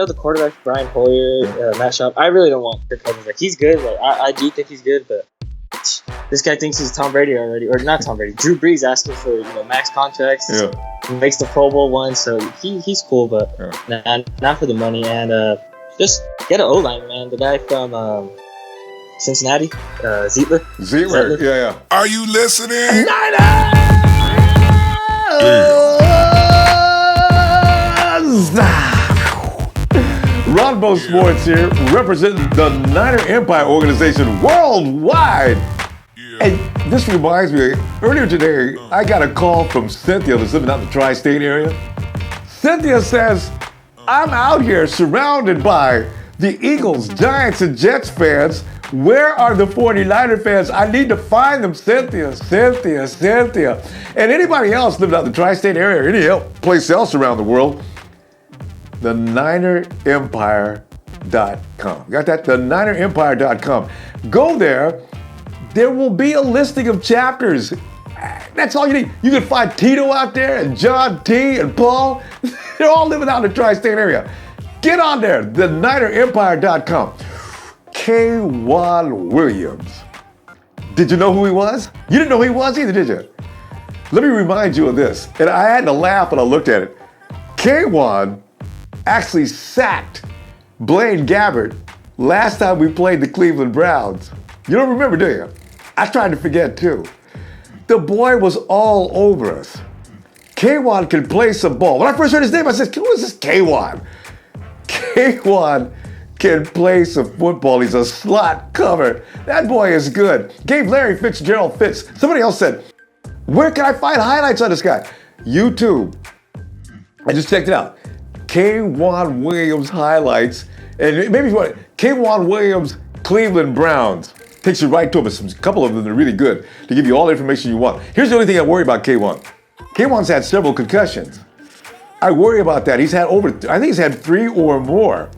the quarterback, Brian Hoyer, Matt Schaub. I really don't want Kirk Cousins. Like, he's good. Like, I do think he's good, but this guy thinks he's Tom Brady already, or not Tom Brady. Drew Brees asking for max contracts. Yeah. He makes the Pro Bowl once, so he's cool, but not for the money. And just get an O-line, man. The guy from Cincinnati, Zeitler. Yeah. Are you listening? Ronbo Sports here, representing the Niner Empire organization worldwide. Yeah. And this reminds me, earlier today, I got a call from Cynthia that's living out in the tri-state area. Cynthia says, I'm out here surrounded by the Eagles, Giants, and Jets fans. Where are the 49er fans? I need to find them, Cynthia. And anybody else living out in the tri-state area or any place else around the world, the NinerEmpire.com. Got that? The NinerEmpire.com. Go there. There will be a listing of chapters. That's all you need. You can find Tito out there and John T and Paul. They're all living out in the tri-state area. Get on there, the NinerEmpire.com. K1 Williams. Did you know who he was? You didn't know who he was either, did you? Let me remind you of this. And I had to laugh when I looked at it. K1 actually sacked Blaine Gabbert last time we played the Cleveland Browns. You don't remember, do you? I tried to forget too. The boy was all over us. K1 can play some ball. When I first heard his name, I said, who is this K1? K1 can play some football. He's a slot cover. That boy is good. Gave Larry Fitzgerald fits. Somebody else said, where can I find highlights on this guy? YouTube. I just checked it out. K1 Williams highlights. And maybe if you want it, K1 Williams Cleveland Browns. Takes you right to them. A couple of them are really good to give you all the information you want. Here's the only thing I worry about K1. K1's had several concussions. I worry about that. I think he's had 3 or more.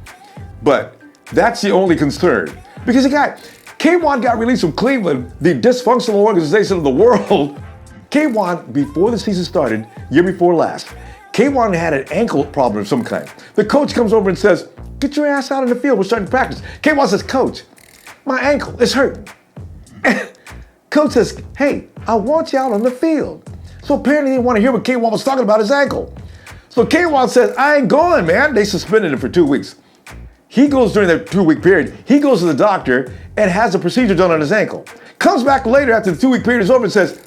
But that's the only concern. Because K1 got released from Cleveland, the dysfunctional organization of the world. K1, before the season started, year before last, K1 had an ankle problem of some kind. The coach comes over and says, get your ass out in the field, we're starting to practice. K1 says, coach, my ankle is hurting. Coach says, hey, I want you out on the field. So apparently they didn't want to hear what K1 was talking about his ankle. So K1 says, I ain't going, man. They suspended him for 2 weeks. He goes during that 2-week period, he goes to the doctor and has a procedure done on his ankle. Comes back later after the 2-week period is over and says,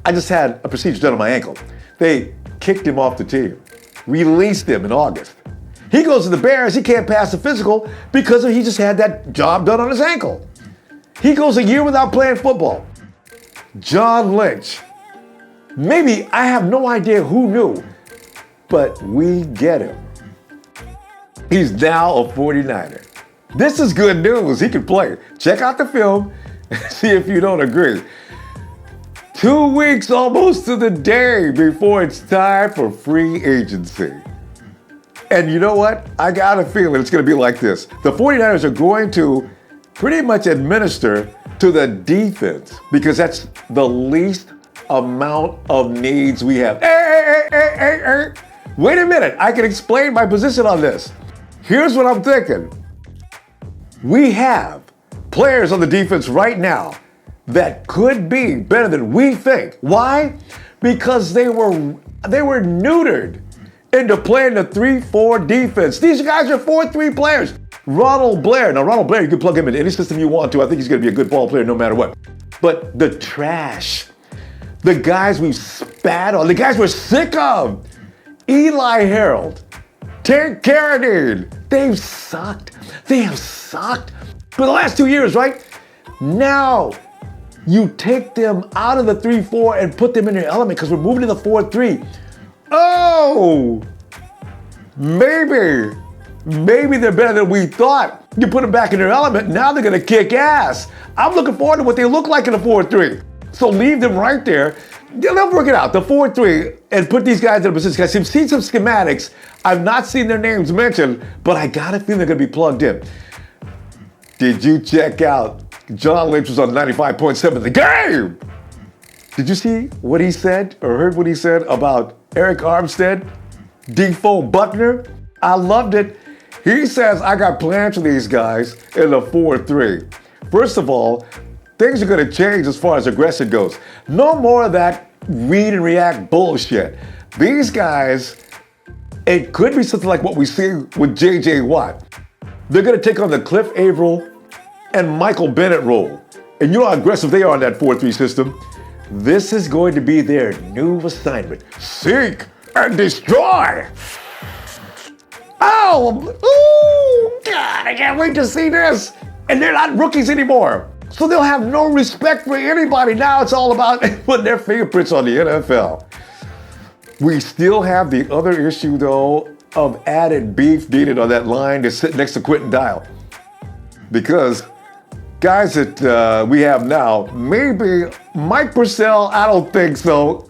I just had a procedure done on my ankle. They kicked him off the team, released him in August. He goes to the Bears, he can't pass the physical because he just had that job done on his ankle. He goes a year without playing football. John Lynch. Maybe, I have no idea who knew, but we get him. He's now a 49er. This is good news. He can play. Check out the film and see if you don't agree. 2 weeks almost to the day before it's time for free agency. And you know what? I got a feeling it's going to be like this. The 49ers are going to pretty much administer to the defense because that's the least amount of needs we have. Hey. Wait a minute. I can explain my position on this. Here's what I'm thinking. We have players on the defense right now that could be better than we think. Why? Because they were neutered into playing the 3-4 defense. These guys are 4-3 players. Ronald Blair. Now, Ronald Blair, you can plug him into any system you want to. I think he's going to be a good ball player no matter what. But the trash, the guys we've spat on, the guys we're sick of, Eli Harold, Terry Carradine, they've sucked. They have sucked for the last 2 years, right? Now, you take them out of the 3-4 and put them in their element because we're moving to the 4-3. Oh, maybe they're better than we thought. You put them back in their element, now they're gonna kick ass. I'm looking forward to what they look like in the 4-3. So leave them right there. They'll work it out, the 4-3, and put these guys in a position. I've seen some schematics. I've not seen their names mentioned, but I got a feeling they're gonna be plugged in. Did you check out John Lynch was on 95.7 The Game? Did you see what he said or heard what he said about Arik Armstead, Deforest Buckner? I loved it. He says, I got plans for these guys in the 4-3. First of all, things are going to change as far as aggression goes. No more of that read and react bullshit. These guys, it could be something like what we see with J.J. Watt. They're going to take on the Cliff Averill and Michael Bennett role. And you know how aggressive they are in that 4-3 system. This is going to be their new assignment. Seek and destroy. Oh, God, I can't wait to see this. And they're not rookies anymore. So they'll have no respect for anybody. Now it's all about putting their fingerprints on the NFL. We still have the other issue, though, of added beef needed on that line to sit next to Quentin Dial. Because guys that we have now, maybe Mike Purcell, I don't think so.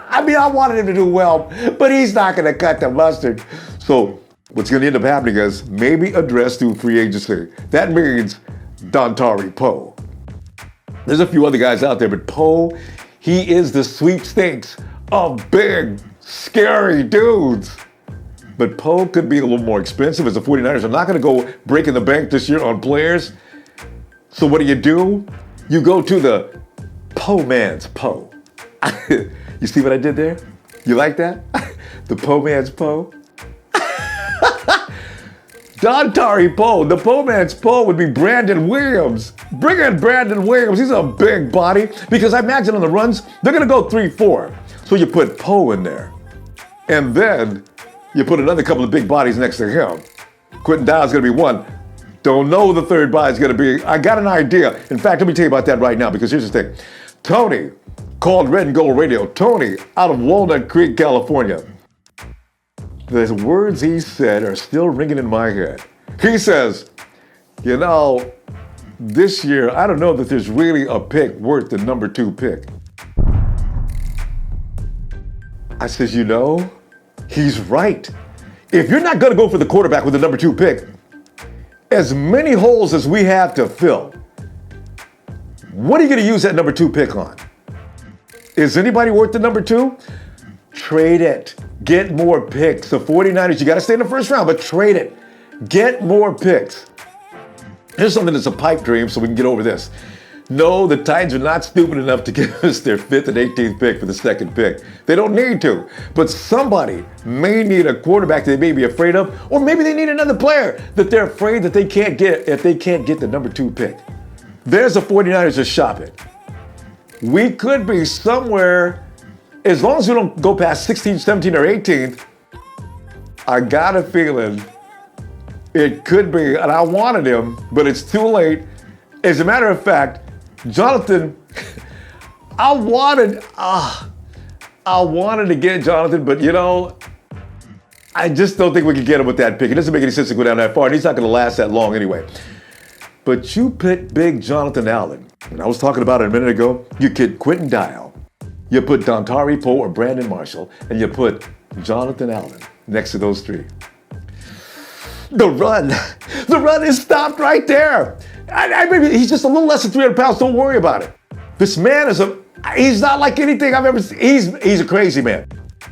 I mean, I wanted him to do well, but he's not going to cut the mustard. So what's going to end up happening is maybe addressed through free agency. That means Dontari Poe. There's a few other guys out there, but Poe, he is the sweepstakes of big, scary dudes. But Poe could be a little more expensive as the 49ers are not going to go breaking the bank this year on players. So what do? You go to the Poe man's Poe. You see what I did there? You like that? The Poe man's Poe? Dontari Poe, the Poe man's Poe would be Brandon Williams. Bring in Brandon Williams. He's a big body. Because I imagine on the runs, they're going to go 3-4. So you put Poe in there. And then you put another couple of big bodies next to him. Quentin Dial's going to be one. Don't know who the third body is going to be. I got an idea. In fact, let me tell you about that right now, because here's the thing. Tony called Red and Gold Radio. Tony out of Walnut Creek, California. The words he said are still ringing in my head. He says, you know, this year, I don't know that there's really a pick worth the number 2 pick. I says, you know, he's right. If you're not going to go for the quarterback with the number 2 pick, as many holes as we have to fill, what are you going to use that number 2 pick on? Is anybody worth the number 2? Trade it. Get more picks. The 49ers, you got to stay in the first round, but trade it. Get more picks. Here's something that's a pipe dream so we can get over this. No, the Titans are not stupid enough to give us their 5th and 18th pick for the 2nd pick. They don't need to. But somebody may need a quarterback that they may be afraid of, or maybe they need another player that they're afraid that they can't get if they can't get the number 2 pick. There's the 49ers to shop it. We could be somewhere, as long as we don't go past 16th, 17th, or 18th, I got a feeling it could be, and I wanted him, but it's too late. As a matter of fact, Jonathan, I wanted to get Jonathan, but you know, I just don't think we can get him with that pick. It doesn't make any sense to go down that far, and he's not going to last that long anyway. But you pick big Jonathan Allen, and I was talking about it a minute ago. You get Quentin Dial, you put Dontari Poe or Brandon Marshall, and you put Jonathan Allen next to those 3. The run is stopped right there. I mean, he's just a little less than 300 pounds. Don't worry about it. This man he's not like anything I've ever seen. He's a crazy man.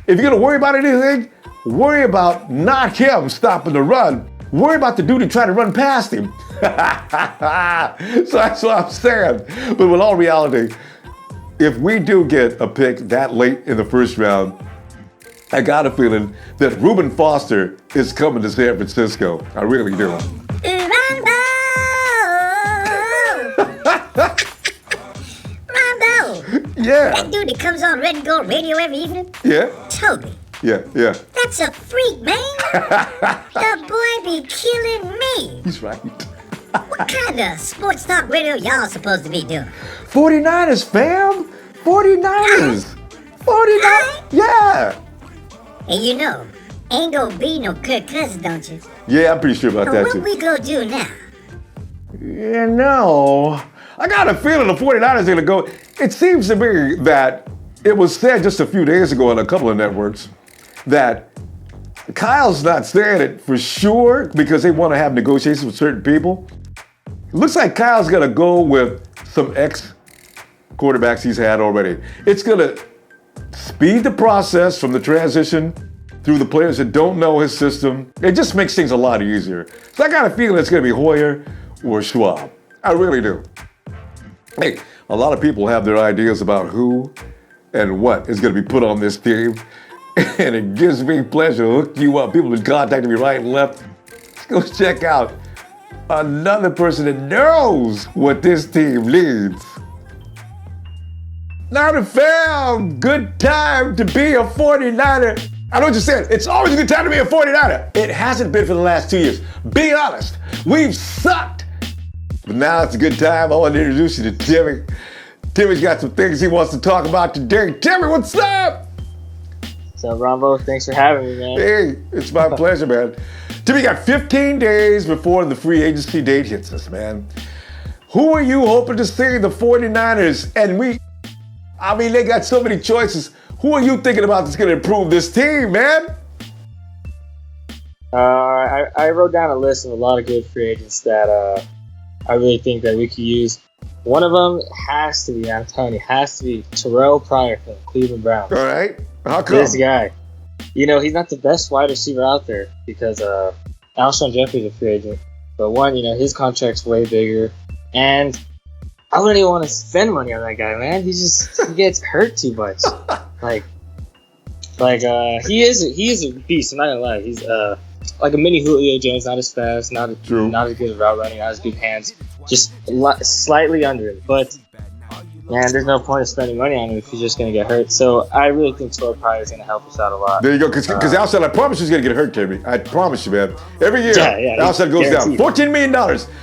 If you're going to worry about anything, worry about not him stopping the run. Worry about the dude who tried to run past him. So that's what I'm saying. But with all reality, if we do get a pick that late in the first round, I got a feeling that Reuben Foster is coming to San Francisco. I really do. Ronbo! Yeah. That dude that comes on Red and Gold Radio every evening? Yeah. Toby. Yeah. That's a freak, man. The boy be killing me. He's right. What kind of sports talk radio y'all supposed to be doing? 49ers, fam. 49ers. 49ers. Yeah. And you know, ain't gonna be no Kirk Cousins, don't you? Yeah, I'm pretty sure about So that what too. we gonna do now? You know, I got a feeling the 49ers are going to go. It seems to me that it was said just a few days ago on a couple of networks that Kyle's not saying it for sure because they want to have negotiations with certain people. It looks like Kyle's going to go with some ex-quarterbacks he's had already. It's going to speed the process from the transition through the players that don't know his system. It just makes things a lot easier. So I got a feeling it's going to be Hoyer or Schwab. I really do. Hey, a lot of people have their ideas about who and what is going to be put on this team. And it gives me pleasure to hook you up. People have contacted me right and left. Go check out another person that knows what this team needs. Now the fam, good time to be a 49er. I know what you said. It's always a good time to be a 49er. It hasn't been for the last 2 years. Be honest, we've sucked. But now it's a good time. I want to introduce you to Timmy. Timmy's got some things he wants to talk about today. Timmy, what's up? What's up, Ronbo? Thanks for having me, man. Hey, it's my pleasure, man. Timmy, got 15 days before the free agency date hits us, man. Who are you hoping to see the 49ers? And they got so many choices. Who are you thinking about that's going to improve this team, man? I wrote down a list of a lot of good free agents that I really think that we could use. One of them has to be, I'm telling you, has to be Terrell Pryor from the Cleveland Browns. All right. How come? This guy. He's not the best wide receiver out there because Alshon Jeffrey's a free agent. But one, his contract's way bigger. And I wouldn't even want to spend money on that guy, man. He gets hurt too much. He is a beast. I'm not gonna lie. He's like a mini Julio Jones, not as fast, not as good at route running, not as big hands, just slightly under him. But man, there's no point of spending money on him if he's just gonna get hurt. So I really think Terrell Pryor is gonna help us out a lot. There you go. Because outside, I promise he's gonna get hurt, Timmy. I promise you, man. Every year, outside goes down. $14 million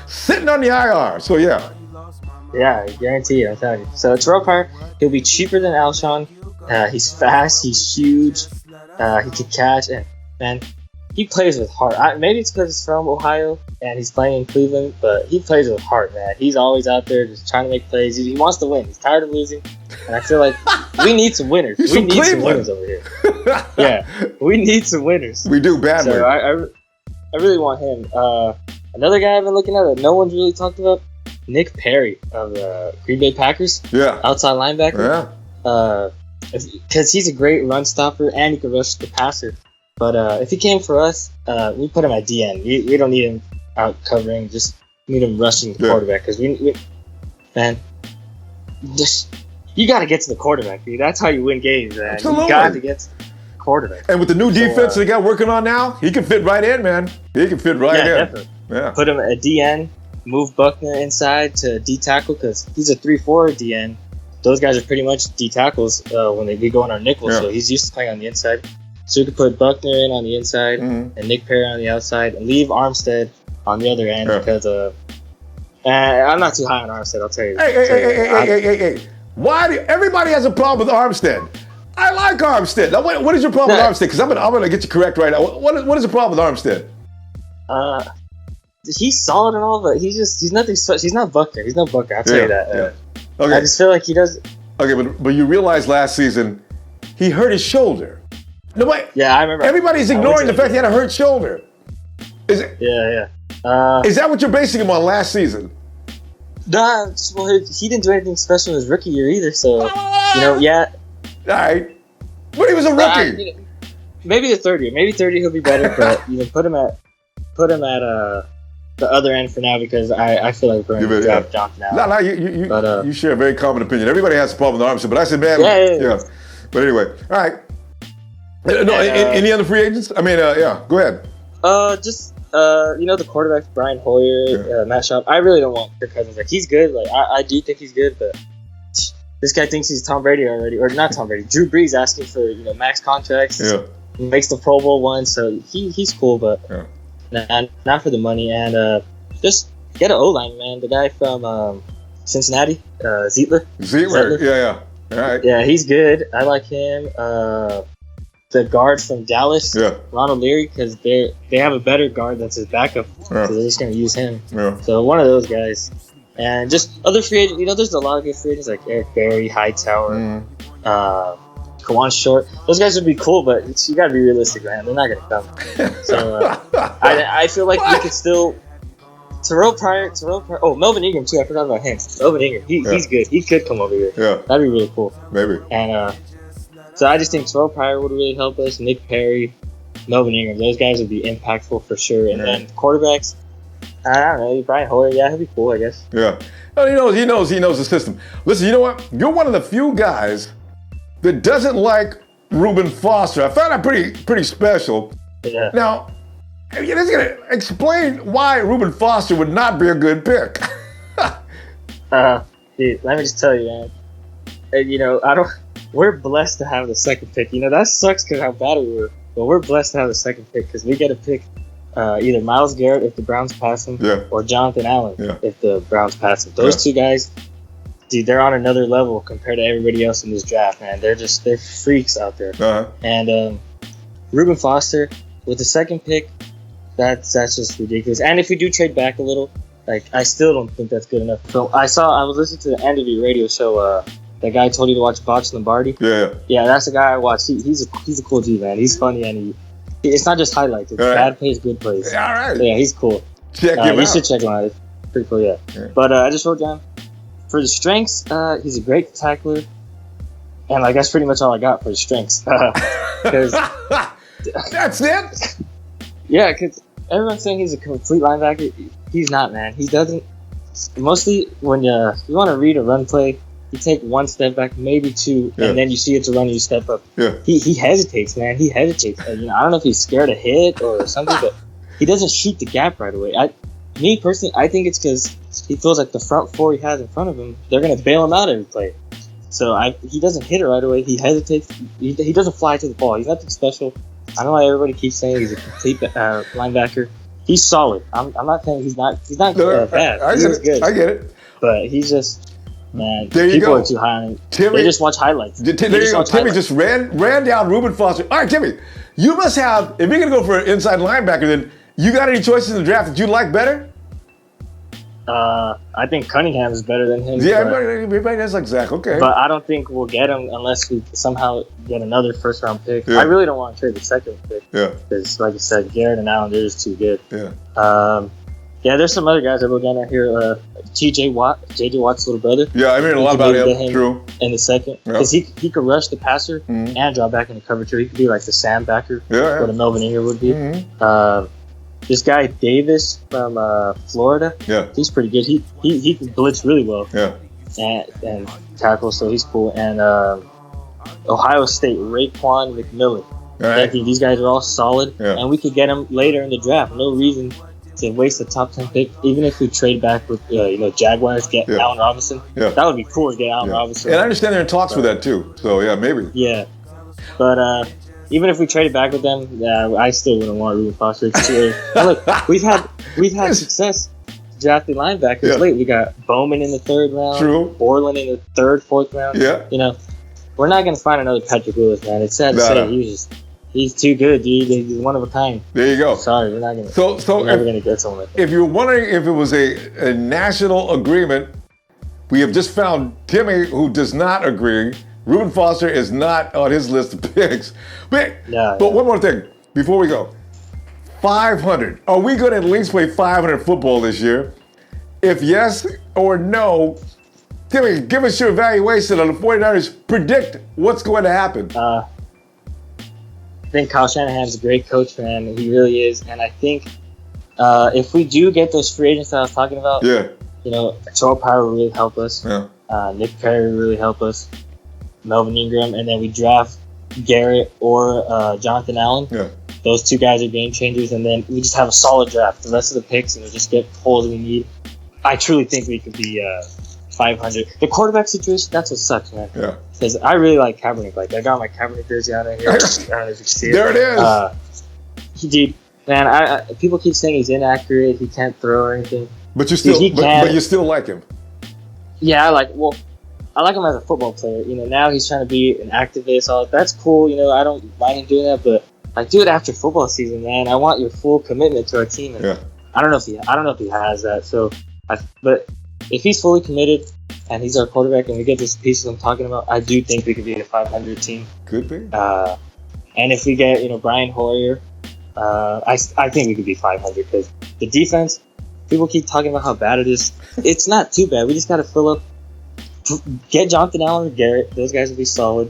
sitting on the IR. So yeah. Yeah, I guarantee you. I'm telling you. So Terrell Pryor, he'll be cheaper than Alshon. He's fast. He's huge. He can catch. And man, he plays with heart. Maybe it's because he's from Ohio and he's playing in Cleveland, but he plays with heart, man. He's always out there just trying to make plays. He wants to win. He's tired of losing. And I feel like we need some winners. We need some winners over here. Yeah, we need some winners. We do badly. So I really want him. Another guy I've been looking at that no one's really talked about, Nick Perry of the Green Bay Packers. Yeah. Outside linebacker. Yeah. Because he's a great run stopper and he can rush the passer. But if he came for us, we put him at DN. We don't need him out covering. Just need him rushing the quarterback. Because you got to get to the quarterback, dude. That's how you win games, man. Absolutely. You got to get to the quarterback. And with the new defense they got working on now, he can fit right in, man. He can fit right in. Definitely. Yeah. Put him at DN. Move Buckner inside to D tackle because he's a 3-4 DN. Those guys are pretty much D tackles when we go on our nickel, so he's used to playing on the inside. So we could put Buckner in on the inside and Nick Perry on the outside and leave Armstead on the other end because I'm not too high on Armstead, I'll tell you. Hey. Why do everybody has a problem with Armstead? I like Armstead. Now, what is your problem with Armstead? Because I'm gonna get you correct right now. What is the problem with Armstead? He's solid and all, but he's nothing. He's not Buckner. He's no Buckner. I'll tell you that. Okay. I just feel like he does. Okay, but you realize last season he hurt his shoulder. Nobody. Yeah, I remember. Everybody's ignoring the fact he had a hurt shoulder. Is it? Yeah. Is that what you're basing him on last season? Nah, well, he didn't do anything special in his rookie year either. So yeah. All right, but he was a rookie. Maybe the third year. Maybe third year he'll be better. But put him at the other end for now because I feel like we're going to drop Johnson out. No, you share a very common opinion. Everybody has a problem with Armstead, but I said, man, yeah. But anyway, all right. Any other free agents? I mean, go ahead. The quarterbacks, Brian Hoyer, Matt Schaub. I really don't want Kirk Cousins. Like, he's good. Like, I do think he's good, but this guy thinks he's Tom Brady already, or not Tom Brady. Drew Brees asking for max contracts. Yeah. He makes the Pro Bowl once, so he's cool, but. Yeah. Not for the money, and just get an O-line, man. The guy from Cincinnati, Zeitler. Yeah. All right. Yeah, he's good. I like him. The guard from Dallas, Ronald Leary, because they have a better guard that's his backup, so they're just going to use him. Yeah. So one of those guys. And just other free agents, there's a lot of good free agents like Eric Berry, Hightower, Kawan Short. Those guys would be cool, but you got to be realistic, man. They're not going to come. So I feel like we could still. Terrell Pryor. Oh, Melvin Ingram too. I forgot about him. Melvin Ingram. He's good. He could come over here. Yeah, that'd be really cool. Maybe. And so I just think Terrell Pryor would really help us. Nick Perry. Melvin Ingram. Those guys would be impactful for sure. And then quarterbacks, I don't know, Brian Hoyer, yeah, he'll be cool, I guess. Yeah. Well, he knows the system. Listen, you know what? You're one of the few guys that doesn't like Reuben Foster. I found that pretty special. Yeah. Now, you're just gonna explain why Reuben Foster would not be a good pick. Dude, let me just tell you, man. We're blessed to have the second pick. That sucks because how bad we were. But we're blessed to have the second pick because we get to pick either Myles Garrett if the Browns pass him, or Jonathan Allen if the Browns pass him. Those two guys, dude, they're on another level compared to everybody else in this draft, man. They're freaks out there. And Reuben Foster with the second pick, that's just ridiculous. And if we do trade back a little, I still don't think that's good enough. So I was listening to the end of your radio show. That guy told you to watch Botch Lombardi. Yeah, that's the guy I watch. He's a cool dude, man. He's funny and it's not just highlights. It's bad plays, good plays. All right. Yeah, he's cool. Check him out. You should check him out. It's pretty cool, yeah. But I just wrote down for the strengths. He's a great tackler, and that's pretty much all I got for the strengths. That's it. Yeah, because everyone's saying he's a complete linebacker. He's not, man. He doesn't. Mostly when you want to read a run play, you take one step back, maybe two, and then you see it's a run and you step up. He hesitates, man. He hesitates. I don't know if he's scared of hit or something, but he doesn't shoot the gap right away. Me personally, I think it's because he feels like the front four he has in front of him, they're going to bail him out every play. So he doesn't hit it right away. He hesitates. He doesn't fly to the ball. He's nothing special. I know why everybody keeps saying he's a complete linebacker. He's solid. I'm not saying he's not bad. He's good. I get it. But he's just... Man, there you people go. Are too high on him. They just watch highlights. There you go. Timmy just ran down Reuben Foster. All right, Timmy, you must have, if you're going to go for an inside linebacker, then you got any choices in the draft that you like better? I think Cunningham is better than him. Yeah, everybody does like Zach. Okay. But I don't think we'll get him unless we somehow get another first-round pick. I really don't want to trade the second pick. Yeah. Because, like I said, Garrett and Allen, they're just too good. Yeah. Yeah, there's some other guys I wrote down here. J.J. Watt's little brother. Yeah, I mean a lot about him. True. In the second, because he could rush the passer and drop back into cover too. He could be like the Sam backer, what a Melvin Ingram would be. This guy Davis from Florida. Yeah, he's pretty good. He can blitz really well. Yeah, and tackle, so he's cool. And Ohio State Raekwon McMillan. I think these guys are all solid, and we could get them later in the draft. No reason to waste a top 10 pick, even if we trade back with Jaguars, get Allen Robinson. Yeah. That would be cool to get Allen Robinson. And I understand they're in talks for that too. So yeah, maybe. Yeah, but even if we traded back with them, I still wouldn't want Reuben Foster. Look, we've had success drafting linebackers late. We got Bowman in the third round. True. Borland in the third, fourth round. Yeah. We're not gonna find another Patrick Willis, man. It's sad to say. He's too good, dude. He's one of a kind. There you go. Sorry, we're not gonna. We're never gonna get someone like that. If you're wondering if it was a national agreement, we have just found Timmy who does not agree. Reuben Foster is not on his list of picks. But one more thing before we go. 500. Are we going to at least play 500 football this year? If yes or no, Timmy, give us your evaluation on the 49ers. Predict what's going to happen. I think Kyle Shanahan's a great coach, man. He really is. And I think if we do get those free agents that I was talking about, Joe Power will really help us. Yeah. Nick Perry will really help us. Melvin Ingram. And then we draft Garrett or Jonathan Allen. Yeah. Those two guys are game changers. And then we just have a solid draft. The rest of the picks, and we just get holes we need. I truly think we could be 500. The quarterback situation, that's what sucks, man. Yeah. Because I really like Kaepernick. I got my Kaepernick jersey out of here. I don't know if you can see it. There it is. Dude, man, people keep saying he's inaccurate. He can't throw or anything. But you still, but you still like him. Yeah, I like him as a football player. Now he's trying to be an activist. All that's cool. I don't mind him doing that, but do it after football season, man. I want your full commitment to our team. And I don't know if he has that. So, but if he's fully committed and he's our quarterback and we get this pieces I'm talking about, I do think we could be a 500 team. Could be. And if we get Brian Hoyer, I think we could be 500 because the defense. People keep talking about how bad it is. It's not too bad. We just got to fill up. Get Jonathan Allen or Garrett. Those guys will be solid.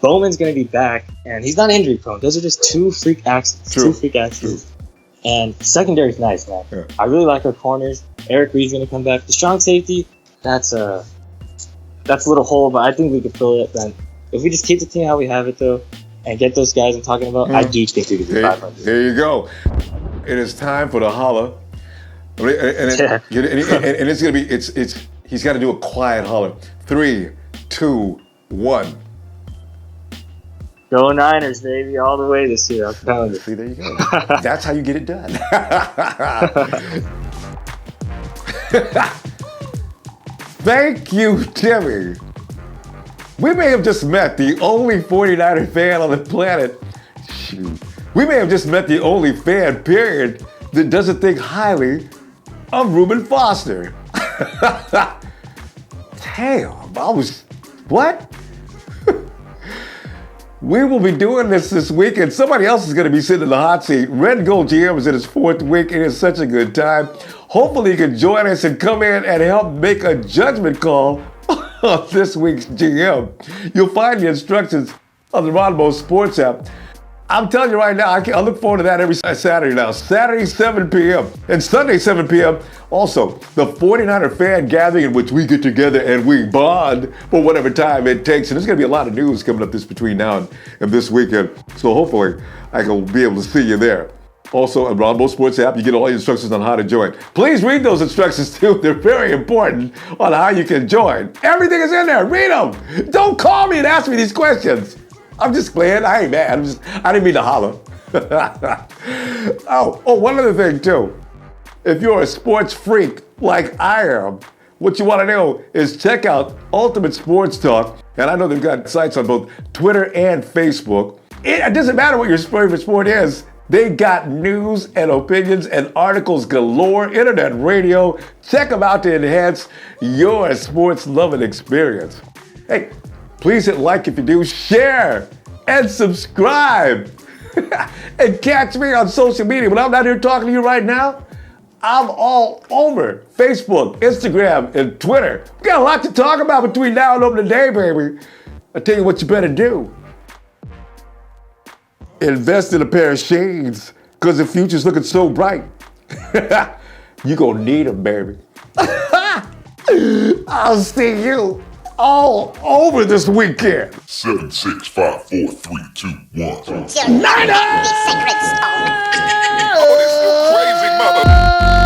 Bowman's going to be back, and he's not injury prone. Those are just two freak accidents. True. Two freak accidents. And secondary's nice, man. Yeah. I really like our corners. Eric Reed's going to come back. The strong safety, that's a little hole, but I think we could fill it. Then if we just keep the team how we have it, though, and get those guys I'm talking about, I do think we could do 500. There you go. It is time for the holla. And it's going to be, he's got to do a quiet holler. 3, 2, 1. Go Niners, baby, all the way this year. I'm telling you. See, there you go. That's how you get it done. Thank you, Timmy. We may have just met the only 49er fan on the planet. Shoot. We may have just met the only fan, period, that doesn't think highly of Reuben Foster. Damn, what? We will be doing this weekend. Somebody else is going to be sitting in the hot seat. Red Gold GM is in his 4th week. It is such a good time. Hopefully you can join us and come in and help make a judgment call on this week's GM. You'll find the instructions on the Ronbo Sports app. I'm telling you right now, I look forward to that every Saturday now. Saturday, 7 p.m. and Sunday, 7 p.m. Also, the 49er fan gathering in which we get together and we bond for whatever time it takes. And there's going to be a lot of news coming up between now and this weekend. So hopefully I will be able to see you there. Also, on Ronbo Sports app, you get all the instructions on how to join. Please read those instructions too. They're very important on how you can join. Everything is in there. Read them. Don't call me and ask me these questions. I'm just playing. I ain't mad. I didn't mean to holler. Oh, one other thing too. If you're a sports freak like I am, what you want to know is check out Ultimate Sports Talk. And I know they've got sites on both Twitter and Facebook. It doesn't matter what your favorite sport is. They got news and opinions and articles galore, internet, radio. Check them out to enhance your sports loving experience. Hey, please hit like if you do, share, and subscribe. And catch me on social media. When I'm not here talking to you right now, I'm all over Facebook, Instagram, and Twitter. We got a lot to talk about between now and over the day, baby. I tell you what you better do. Invest in a pair of shades, because the future's looking so bright. You gonna need them, baby. I'll see you all over this weekend. 7, 6, 5, 4, 3, 2, 1. You'll never get the sacred stone. Oh, this is crazy, mother.